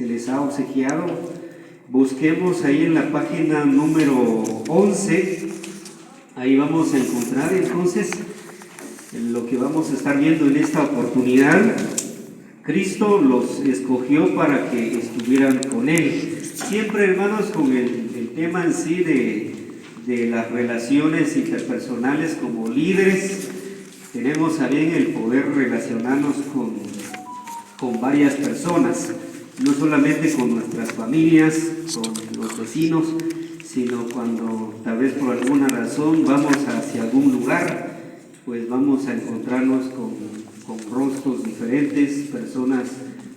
se les ha obsequiado. Busquemos ahí en la página número 11, ahí vamos a encontrar entonces lo que vamos a estar viendo en esta oportunidad. Cristo los escogió para que estuvieran con Él. Siempre, hermanos, con el tema en sí de las relaciones interpersonales como líderes, tenemos a bien el poder relacionarnos con varias personas, no solamente con nuestras familias, con los vecinos, sino cuando tal vez por alguna razón vamos hacia algún lugar, pues vamos a encontrarnos con rostros diferentes, personas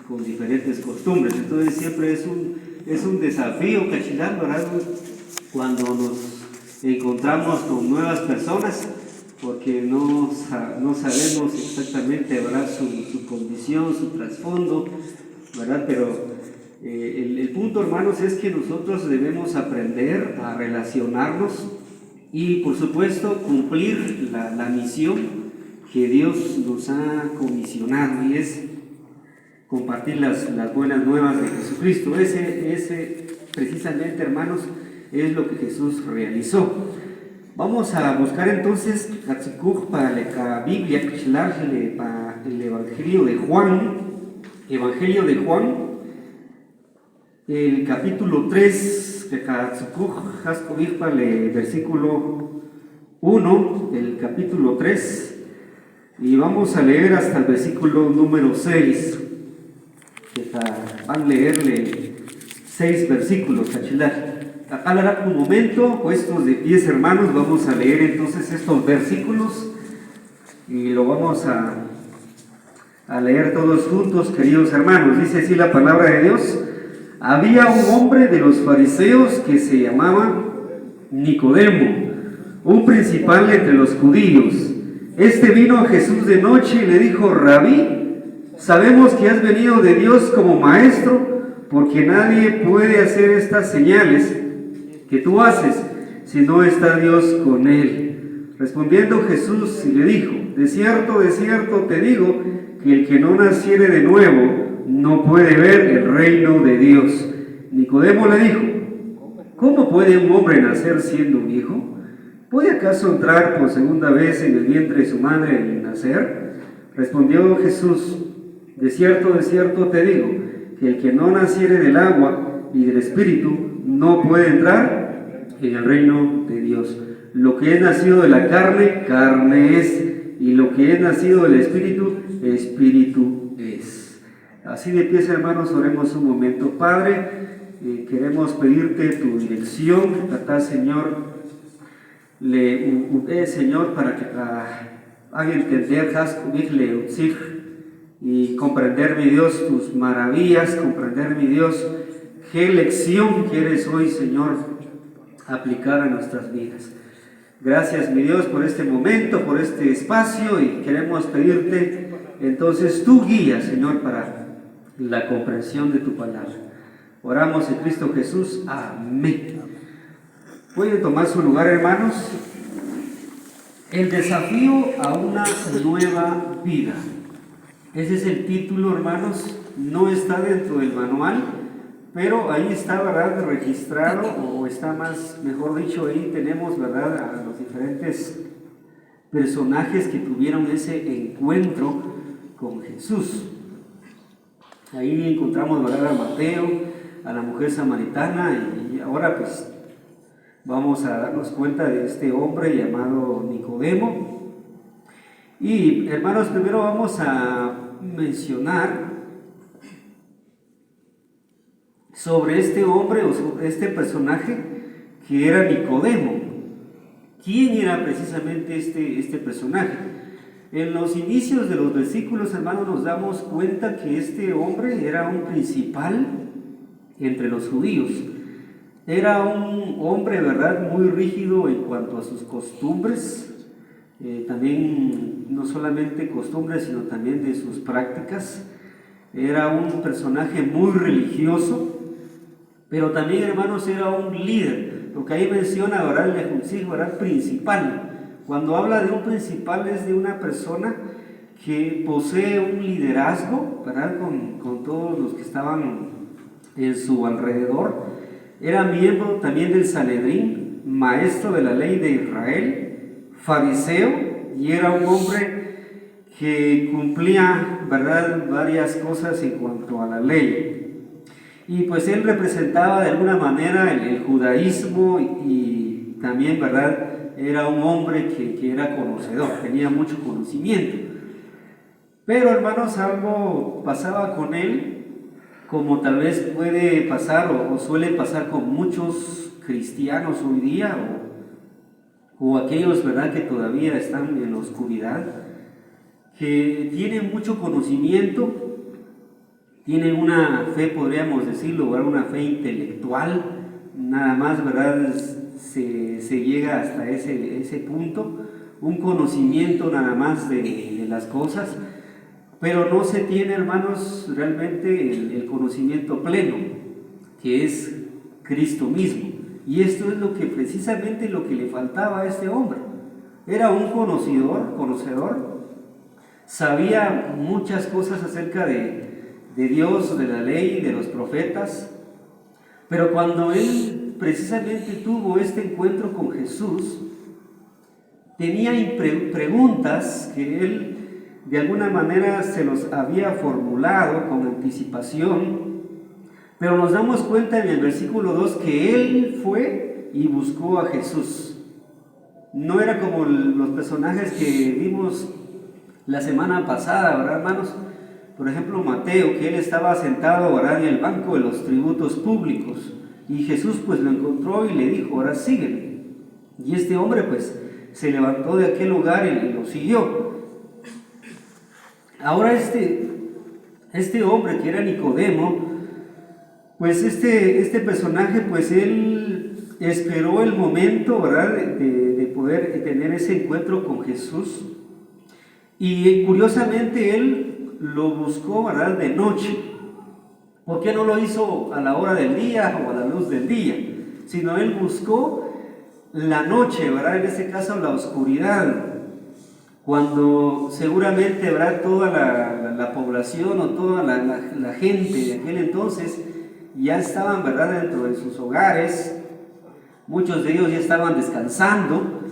con diferentes costumbres. Entonces siempre es un desafío, Cachilán, ¿verdad? Cuando nos encontramos con nuevas personas, porque no sabemos exactamente, ¿verdad?, su condición, su trasfondo, ¿verdad? Pero el punto, hermanos, es que nosotros debemos aprender a relacionarnos y, por supuesto, cumplir la misión que Dios nos ha comisionado, y es compartir las buenas nuevas de Jesucristo. Ese precisamente, hermanos, es lo que Jesús realizó. Vamos a buscar entonces para la Biblia, para el Evangelio de Juan, el capítulo 3, para el versículo 1, el capítulo 3, y vamos a leer hasta el versículo número 6. Van a leerle 6 versículos, cachilar. Acá un momento, puestos de pies, hermanos, vamos a leer entonces estos versículos y lo vamos a leer todos juntos, queridos hermanos. Dice así la palabra de Dios: había un hombre de los fariseos que se llamaba Nicodemo, un principal entre los judíos. Este vino a Jesús de noche y le dijo: Rabí, sabemos que has venido de Dios como maestro, porque nadie puede hacer estas señales que tú haces si no está Dios con él. Respondiendo Jesús y le dijo: de cierto te digo, que el que no naciere de nuevo no puede ver el reino de Dios. Nicodemo le dijo: ¿cómo puede un hombre nacer siendo viejo? ¿Puede acaso entrar por segunda vez en el vientre de su madre y nacer? Respondió Jesús: de cierto te digo, que el que no naciere del agua y del Espíritu no puede entrar en el reino de Dios. Lo que es nacido de la carne, carne es, y lo que es nacido del Espíritu, Espíritu es. Así de pies, hermanos, oremos un momento. Padre, queremos pedirte tu dirección, acá, Señor, Señor, para que haga entender y comprender, mi Dios, tus maravillas, comprender, mi Dios, qué lección quieres hoy, Señor, aplicar a nuestras vidas. Gracias, mi Dios, por este momento, por este espacio, y queremos pedirte entonces tu guía, Señor, para la comprensión de tu palabra. Oramos en Cristo Jesús. Amén. Pueden tomar su lugar, hermanos. El desafío a una nueva vida. Ese es el título, hermanos. No está dentro del manual, pero ahí está, ¿verdad?, registrado, o está mejor dicho, ahí tenemos, ¿verdad?, a los diferentes personajes que tuvieron ese encuentro con Jesús. Ahí encontramos, ¿verdad?, a Mateo, a la mujer samaritana, y ahora pues vamos a darnos cuenta de este hombre llamado Nicodemo. Y, hermanos, primero vamos a mencionar sobre este hombre o sobre este personaje que era Nicodemo. ¿Quién era precisamente este personaje? En los inicios de los versículos, hermanos, nos damos cuenta que este hombre era un principal entre los judíos. Era un hombre, ¿verdad?, muy rígido en cuanto a sus costumbres, también no solamente costumbres, sino también de sus prácticas. Era un personaje muy religioso, pero también, hermanos, era un líder, porque ahí menciona, ¿verdad?, el principal. Cuando habla de un principal, es de una persona que posee un liderazgo, ¿verdad?, con todos los que estaban en su alrededor. Era miembro también del Sanedrín, maestro de la ley de Israel, fariseo, y era un hombre que cumplía, ¿verdad?, varias cosas en cuanto a la ley. Y pues él representaba de alguna manera el judaísmo y también, ¿verdad?, era un hombre que era conocedor, tenía mucho conocimiento. Pero hermanos, algo pasaba con él, como tal vez puede pasar o suele pasar con muchos cristianos hoy día, o aquellos, ¿verdad?, que todavía están en la oscuridad, que tienen mucho conocimiento, tienen una fe, podríamos decirlo, una fe intelectual, nada más, ¿verdad?, se llega hasta ese punto, un conocimiento nada más de las cosas, pero no se tiene, hermanos, realmente el conocimiento pleno, que es Cristo mismo. Y esto es precisamente lo que le faltaba a este hombre. Era un conocedor, sabía muchas cosas acerca de Dios, de la ley, de los profetas, pero cuando él precisamente tuvo este encuentro con Jesús, tenía preguntas que él de alguna manera se los había formulado con anticipación, pero nos damos cuenta en el versículo 2 que él fue y buscó a Jesús. No era como los personajes que vimos la semana pasada, ¿verdad, hermanos? Por ejemplo, Mateo, que él estaba sentado, ¿verdad?, en el banco de los tributos públicos, y Jesús pues lo encontró y le dijo: ahora sígueme. Y este hombre pues se levantó de aquel lugar y lo siguió. Ahora este hombre, que era Nicodemo, pues este personaje, pues él esperó el momento, ¿verdad?, de poder tener ese encuentro con Jesús, y curiosamente él lo buscó, ¿verdad?, de noche. ¿Por qué no lo hizo a la hora del día o a la luz del día? Sino él buscó la noche, ¿verdad?, en este caso la oscuridad, cuando seguramente, ¿verdad?, toda la población o toda la gente de aquel entonces ya estaban, ¿verdad?, dentro de sus hogares, muchos de ellos ya estaban descansando,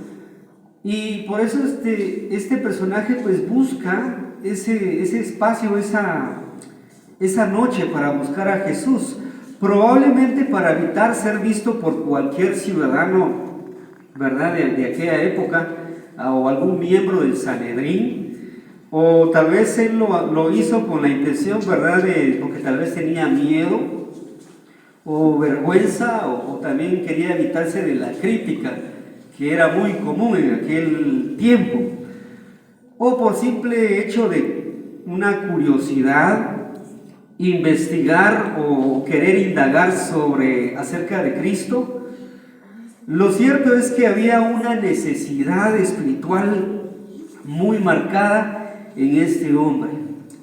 y por eso este personaje pues busca ese espacio, esa noche, para buscar a Jesús, probablemente para evitar ser visto por cualquier ciudadano, ¿verdad?, de aquella época, o algún miembro del Sanedrín, o tal vez él lo hizo con la intención, ¿verdad?, porque tal vez tenía miedo o vergüenza, o también quería evitarse de la crítica, que era muy común en aquel tiempo, o por simple hecho de una curiosidad, investigar o querer indagar acerca de Cristo. Lo cierto es que había una necesidad espiritual muy marcada en este hombre.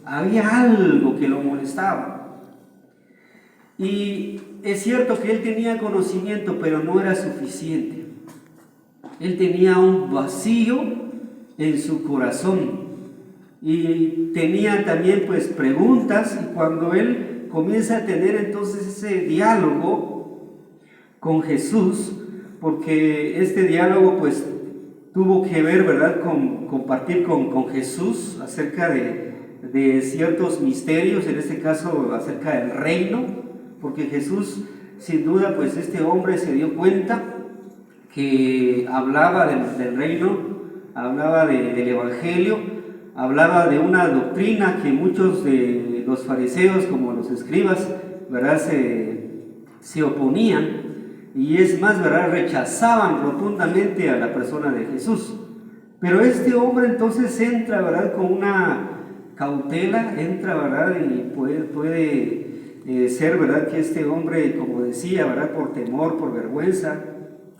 Había algo que lo molestaba. Y es cierto que él tenía conocimiento, pero no era suficiente. Él tenía un vacío en su corazón y tenía también pues preguntas, y cuando él comienza a tener entonces ese diálogo con Jesús, porque este diálogo pues tuvo que ver, ¿verdad?, con compartir con Jesús acerca de ciertos misterios, en este caso acerca del reino, porque Jesús, sin duda, pues este hombre se dio cuenta que hablaba del reino, hablaba del evangelio, hablaba de una doctrina que muchos de los fariseos, como los escribas, ¿verdad?, se oponían, y es más, ¿verdad?, rechazaban rotundamente a la persona de Jesús. Pero este hombre entonces entra, ¿verdad?, con una cautela, entra, ¿verdad?, y puede ser, ¿verdad?, que este hombre, como decía, ¿verdad?, por temor, por vergüenza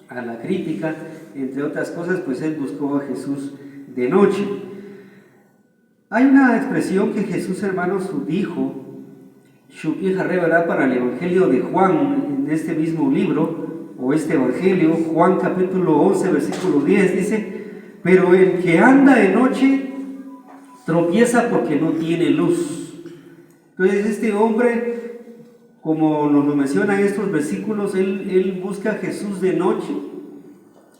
a la crítica, entre otras cosas, pues él buscó a Jesús de noche. Hay una expresión que Jesús, hermanos, dijo, ¿verdad?, para el Evangelio de Juan, en este mismo libro, o este Evangelio, Juan capítulo 11, versículo 10, dice: pero el que anda de noche tropieza porque no tiene luz. Entonces este hombre como nos lo mencionan estos versículos, él busca a Jesús de noche,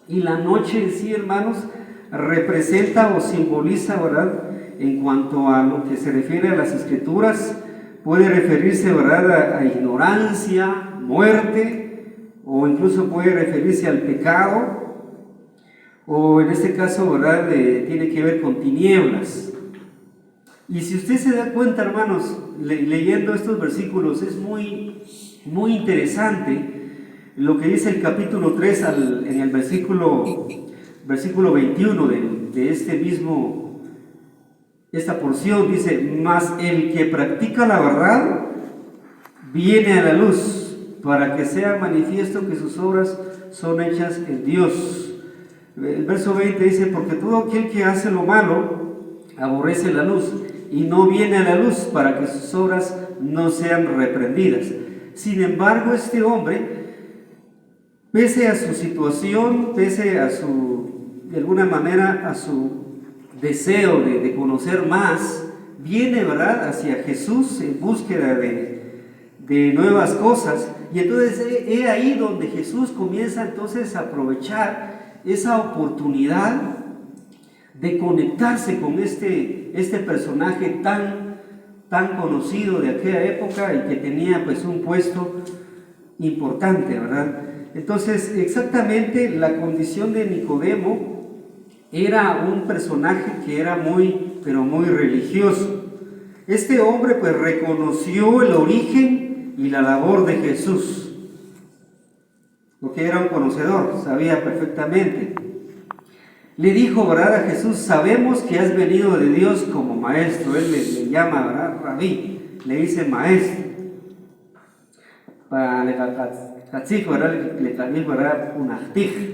y la noche en sí, hermanos, representa o simboliza, ¿verdad? En cuanto a lo que se refiere a las Escrituras, puede referirse, ¿verdad?, a ignorancia, muerte, o incluso puede referirse al pecado, o en este caso, ¿verdad?, tiene que ver con tinieblas. Y si usted se da cuenta, hermanos, leyendo estos versículos, es muy interesante lo que dice el capítulo 3 en el versículo 21 de esta porción. Dice: mas el que practica la verdad viene a la luz, para que sea manifiesto que sus obras son hechas en Dios. El verso 20 dice: porque todo aquel que hace lo malo aborrece la luz y no viene a la luz, para que sus obras no sean reprendidas. Sin embargo, este hombre, pese a su situación, pese a de alguna manera a su deseo de conocer más, viene, ¿verdad?, hacia Jesús en búsqueda de nuevas cosas. Y entonces es ahí donde Jesús comienza entonces a aprovechar esa oportunidad de conectarse con este personaje tan conocido de aquella época y que tenía pues un puesto importante, ¿verdad? Entonces, exactamente la condición de Nicodemo era un personaje que era pero muy religioso. Este hombre pues reconoció el origen y la labor de Jesús, porque era un conocedor, sabía perfectamente. Le dijo, ¿verdad?, a Jesús: sabemos que has venido de Dios como maestro. Él le llama, ¿verdad?, rabí, le dice maestro. Para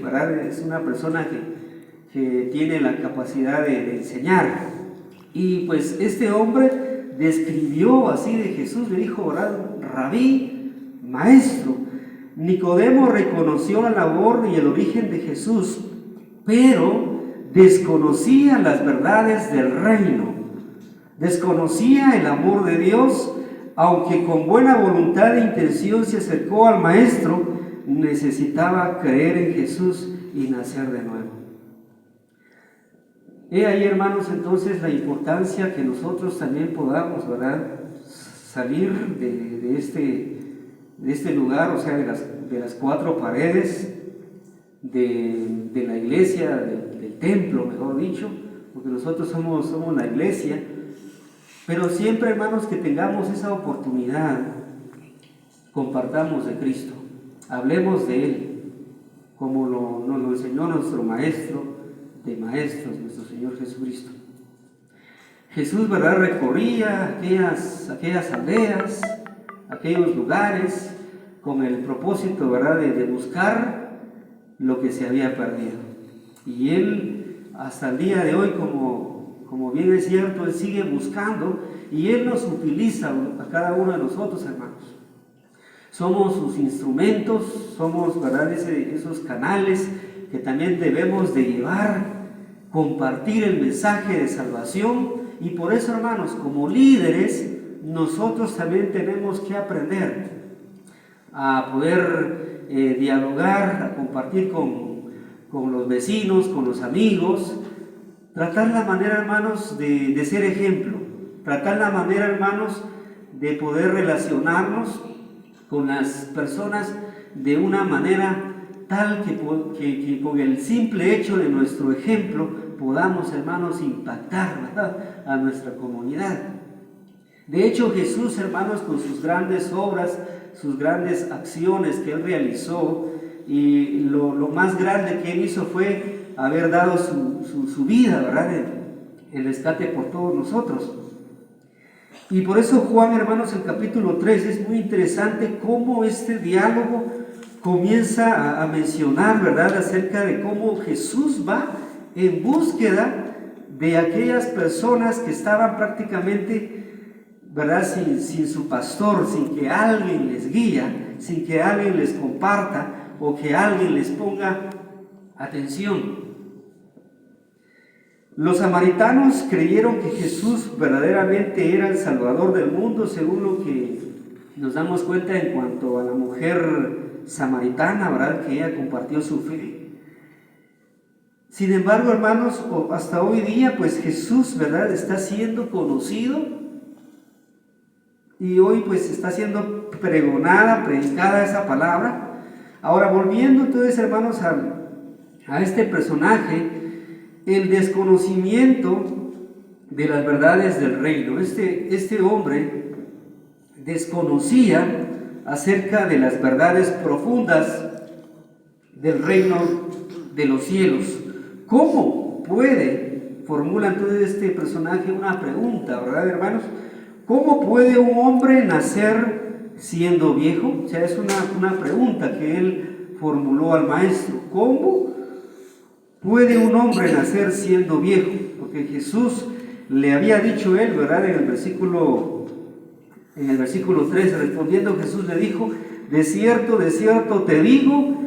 ¿verdad? Es una persona que tiene la capacidad de enseñar. Y pues este hombre describió así de Jesús, le dijo, ¿verdad?, rabí, maestro. Nicodemo reconoció la labor y el origen de Jesús, pero desconocía las verdades del reino, desconocía el amor de Dios. Aunque con buena voluntad e intención se acercó al maestro, necesitaba creer en Jesús y nacer de nuevo. He ahí, hermanos, entonces la importancia que nosotros también podamos, ¿verdad?, salir de este lugar, o sea, de las cuatro paredes de la iglesia, del templo, mejor dicho, porque nosotros somos la iglesia. Pero siempre, hermanos, que tengamos esa oportunidad, compartamos de Cristo, hablemos de Él, como nos lo enseñó nuestro Maestro de Maestros, nuestro Señor Jesucristo. Jesús, ¿verdad?, recorría aquellas aldeas, aquellos lugares, con el propósito, ¿verdad?, de buscar lo que se había perdido. Y Él, hasta el día de hoy, como bien es cierto, Él sigue buscando, y Él nos utiliza a cada uno de nosotros, hermanos. Somos sus instrumentos, somos, ¿verdad?, esos canales que también debemos de llevar, compartir el mensaje de salvación. Y por eso, hermanos, como líderes, nosotros también tenemos que aprender a poder dialogar, a compartir con los vecinos, con los amigos. Tratar la manera, hermanos, de ser ejemplo. Tratar la manera, hermanos, de poder relacionarnos con las personas de una manera tal que con el simple hecho de nuestro ejemplo podamos, hermanos, impactar, ¿verdad?, a nuestra comunidad. De hecho, Jesús, hermanos, con sus grandes obras, sus grandes acciones que Él realizó, y lo más grande que Él hizo fue haber dado su vida, ¿verdad?, el rescate por todos nosotros. Y por eso Juan, hermanos, el capítulo 3 es muy interesante cómo este diálogo comienza a mencionar, ¿verdad?, acerca de cómo Jesús va en búsqueda de aquellas personas que estaban prácticamente, ¿verdad?, sin su pastor, sin que alguien les guía, sin que alguien les comparta o que alguien les ponga atención. Los samaritanos creyeron que Jesús verdaderamente era el Salvador del mundo, según lo que Nos damos cuenta en cuanto a la mujer samaritana, ¿verdad? Que ella compartió su fe. Sin embargo, hermanos, hasta hoy día, pues Jesús, ¿verdad? Está siendo conocido y hoy pues está siendo predicada esa palabra. Ahora, volviendo entonces, hermanos, a este personaje, el desconocimiento de las verdades del reino. Este hombre desconocía acerca de las verdades profundas del reino de los cielos. ¿Cómo puede, formula entonces este personaje una pregunta, ¿verdad, hermanos? ¿Cómo puede un hombre nacer siendo viejo? O sea, es una pregunta que él formuló al maestro. ¿Cómo puede un hombre nacer siendo viejo? Porque Jesús le había dicho él, ¿verdad? En el versículo 13, respondiendo Jesús le dijo: de cierto te digo,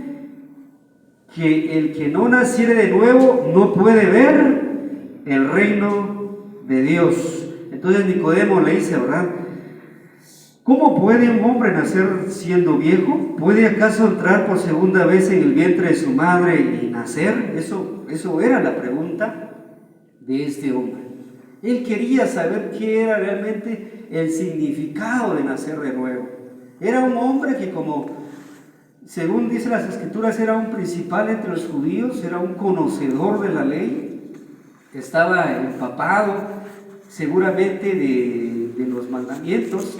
que el que no naciere de nuevo no puede ver el reino de Dios. Entonces Nicodemo le dice, ¿verdad? ¿Cómo puede un hombre nacer siendo viejo? ¿Puede acaso entrar por segunda vez en el vientre de su madre y nacer? Eso era la pregunta de este hombre. Él quería saber qué era realmente el significado de nacer de nuevo. Era un hombre que, como según dicen las escrituras, era un principal entre los judíos, era un conocedor de la ley, estaba empapado seguramente de los mandamientos,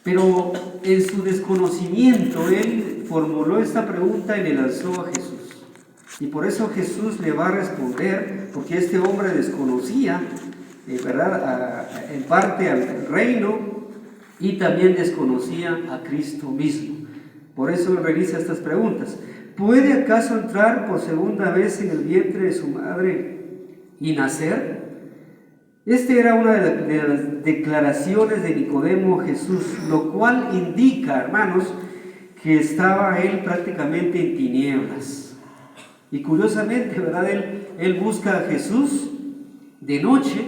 pero en su desconocimiento él formuló esta pregunta y le lanzó a Jesús. Y por eso Jesús le va a responder, porque este hombre desconocía, ¿verdad?, en parte al reino y también desconocía a Cristo mismo. Por eso realiza estas preguntas. ¿Puede acaso entrar por segunda vez en el vientre de su madre y nacer? Esta era una de las declaraciones de Nicodemo a Jesús, lo cual indica, hermanos, que estaba él prácticamente en tinieblas. Y curiosamente, ¿verdad? Él busca a Jesús de noche.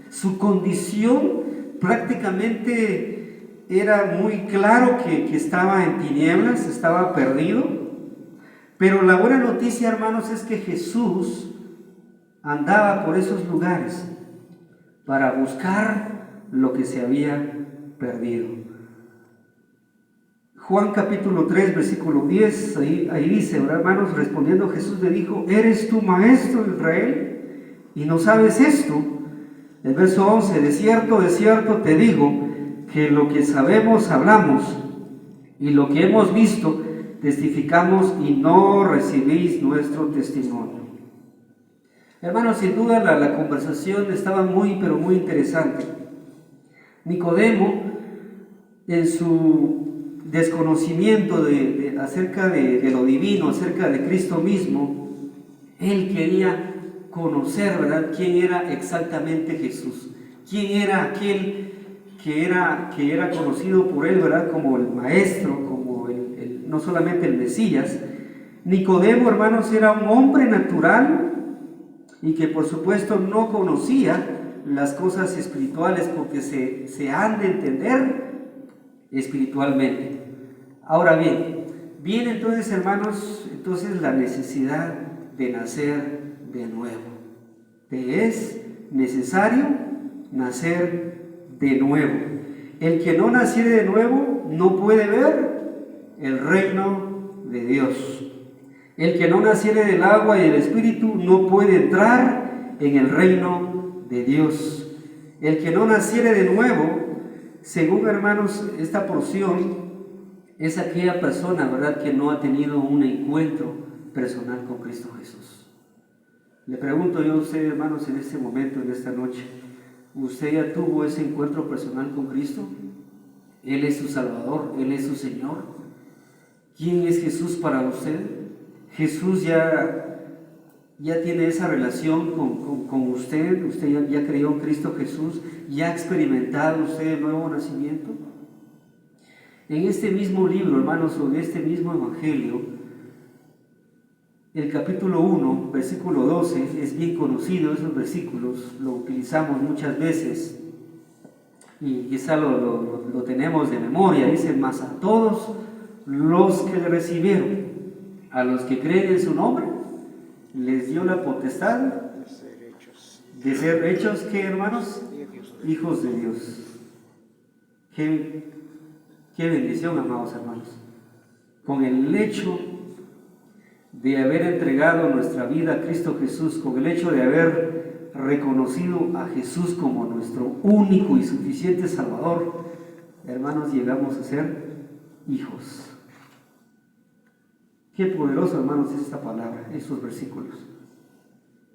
Su condición prácticamente era muy claro que estaba en tinieblas, estaba perdido. Pero la buena noticia, hermanos, es que Jesús andaba por esos lugares para buscar lo que se había perdido. Juan capítulo 3, versículo 10, ahí dice, hermanos, respondiendo Jesús le dijo: ¿eres tú maestro de Israel y no sabes esto? El verso 11, de cierto te digo, que lo que sabemos hablamos, y lo que hemos visto testificamos, y no recibís nuestro testimonio. Hermanos, sin duda la conversación estaba muy, pero muy interesante. Nicodemo, en su desconocimiento acerca de lo divino, acerca de Cristo mismo, él quería conocer, ¿verdad?, quién era exactamente Jesús, quién era aquel que era conocido por él, ¿verdad?, como el maestro, como no solamente el Mesías. Nicodemo, hermanos, era un hombre natural y que por supuesto no conocía las cosas espirituales, porque se han de entender espiritualmente. Ahora bien, viene entonces, hermanos, la necesidad de nacer de nuevo. Te es necesario nacer de nuevo. El que no naciere de nuevo no puede ver el reino de Dios. El que no naciere del agua y del Espíritu no puede entrar en el reino de Dios. El que no naciere de nuevo, según, hermanos, esta porción, es aquella persona, ¿verdad?, que no ha tenido un encuentro personal con Cristo Jesús. Le pregunto yo a usted, hermanos, en este momento, en esta noche, ¿usted ya tuvo ese encuentro personal con Cristo? Él es su Salvador, Él es su Señor. ¿Quién es Jesús para usted? Jesús ya tiene esa relación con usted. Usted ya creyó en Cristo Jesús. ¿Ya ha experimentado usted el nuevo nacimiento? En este mismo libro, hermanos, o en este mismo evangelio, el capítulo 1, versículo 12, es bien conocido. Esos versículos lo utilizamos muchas veces. y quizá lo tenemos de memoria. Dice: mas a todos los que le recibieron, a los que creen en su nombre, les dio la potestad de ser hechos, ¿qué, hermanos? Hijos de Dios. Qué bendición, amados hermanos. Con el hecho de haber entregado nuestra vida a Cristo Jesús, con el hecho de haber reconocido a Jesús como nuestro único y suficiente Salvador, hermanos, llegamos a ser hijos. Qué poderoso, hermanos, es esta palabra, estos versículos.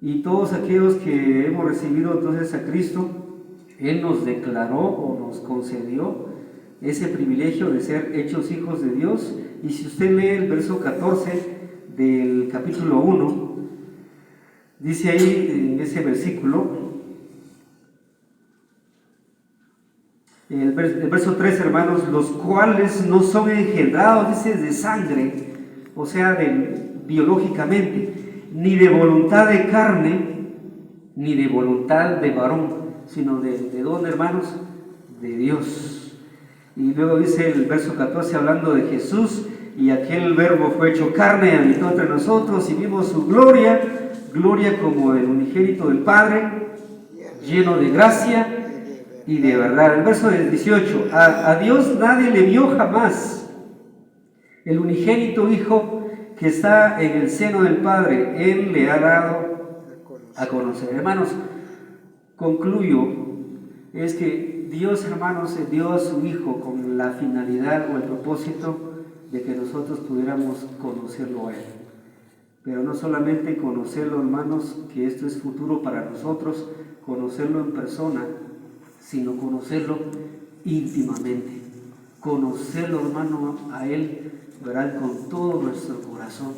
Y todos aquellos que hemos recibido entonces a Cristo, Él nos declaró o nos concedió ese privilegio de ser hechos hijos de Dios. Y si usted lee el verso 14 del capítulo 1, dice ahí en ese versículo, el verso 3, hermanos: los cuales no son engendrados, dice, de sangre, o sea, biológicamente, ni de voluntad de carne, ni de voluntad de varón, sino ¿de dónde, hermanos? De Dios. Y luego dice el verso 14, hablando de Jesús: y aquel verbo fue hecho carne, habitó entre nosotros, y vimos su gloria, gloria como el unigénito del Padre, lleno de gracia y de verdad. El verso 18, a Dios nadie le vio jamás, el unigénito Hijo que está en el seno del Padre, Él le ha dado a conocer. Hermanos, concluyo, es que Dios, hermanos, dio a su Hijo con la finalidad o el propósito de que nosotros pudiéramos conocerlo a Él. Pero no solamente conocerlo, hermanos, que esto es futuro para nosotros, conocerlo en persona, sino conocerlo íntimamente. Conocerlo, hermano, a Él, verán, con todo nuestro corazón.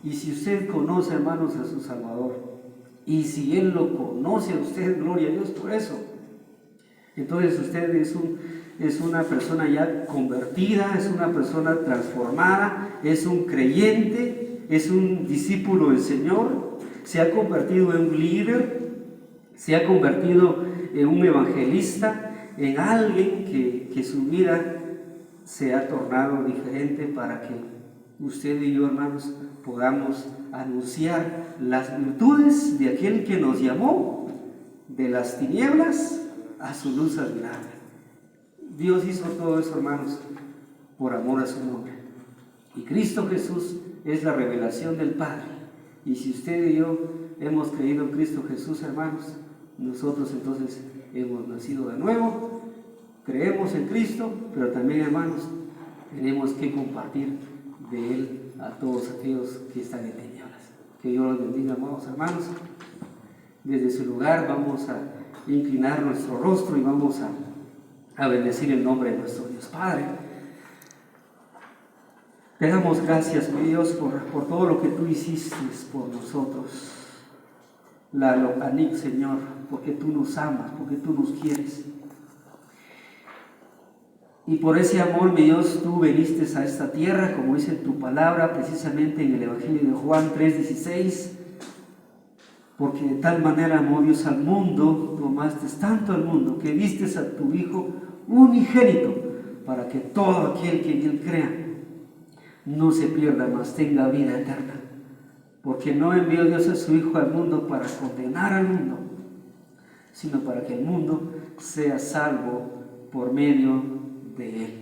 Y si usted conoce, hermanos, a su Salvador, y si Él lo conoce a usted, gloria a Dios por eso, entonces usted es una persona ya convertida, es una persona transformada, es un creyente, es un discípulo del Señor, se ha convertido en un líder, se ha convertido en un evangelista, en alguien que su vida se ha tornado diferente, para que usted y yo, hermanos, podamos anunciar las virtudes de aquel que nos llamó de las tinieblas a su luz admirable. Dios hizo todo eso, hermanos, por amor a su nombre. Y Cristo Jesús es la revelación del Padre. Y si usted y yo hemos creído en Cristo Jesús, hermanos, nosotros entonces hemos nacido de nuevo, creemos en Cristo, pero también, hermanos, tenemos que compartir de Él a todos aquellos que están en tinieblas. Que Dios los bendiga, amados hermanos. Desde su lugar vamos a inclinar nuestro rostro y vamos a bendecir el nombre de nuestro Dios. Padre, te damos gracias, mi Dios, por todo lo que tú hiciste por nosotros. La Locanik, Señor, porque tú nos amas, porque tú nos quieres. Y por ese amor, mi Dios, tú viniste a esta tierra, como dice tu palabra, precisamente en el Evangelio de Juan 3:16. Porque de tal manera amó Dios al mundo, tú amaste tanto al mundo, que diste a tu Hijo unigénito, para que todo aquel que en Él crea no se pierda, mas tenga vida eterna. Porque no envió Dios a su Hijo al mundo para condenar al mundo, sino para que el mundo sea salvo por medio de Él.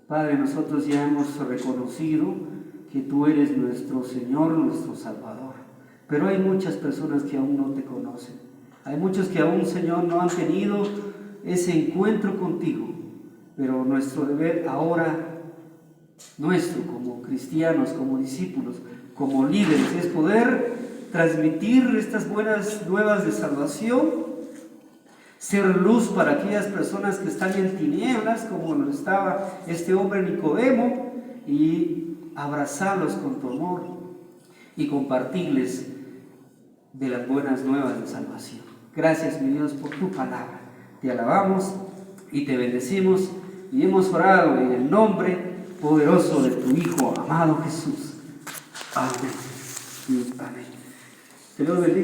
Padre, nosotros ya hemos reconocido que tú eres nuestro Señor, nuestro Salvador. Pero hay muchas personas que aún no te conocen. Hay muchos que aún, Señor, no han tenido ese encuentro contigo. Pero nuestro deber ahora, nuestro como cristianos, como discípulos, como líderes, es poder transmitir estas buenas nuevas de salvación, ser luz para aquellas personas que están en tinieblas, como lo estaba este hombre Nicodemo, y abrazarlos con tu amor y compartirles de las buenas nuevas de salvación. Gracias, mi Dios, por tu palabra. Te alabamos y te bendecimos, y hemos orado en el nombre poderoso de tu Hijo amado Jesús. Amén y amén. Que Dios bendiga.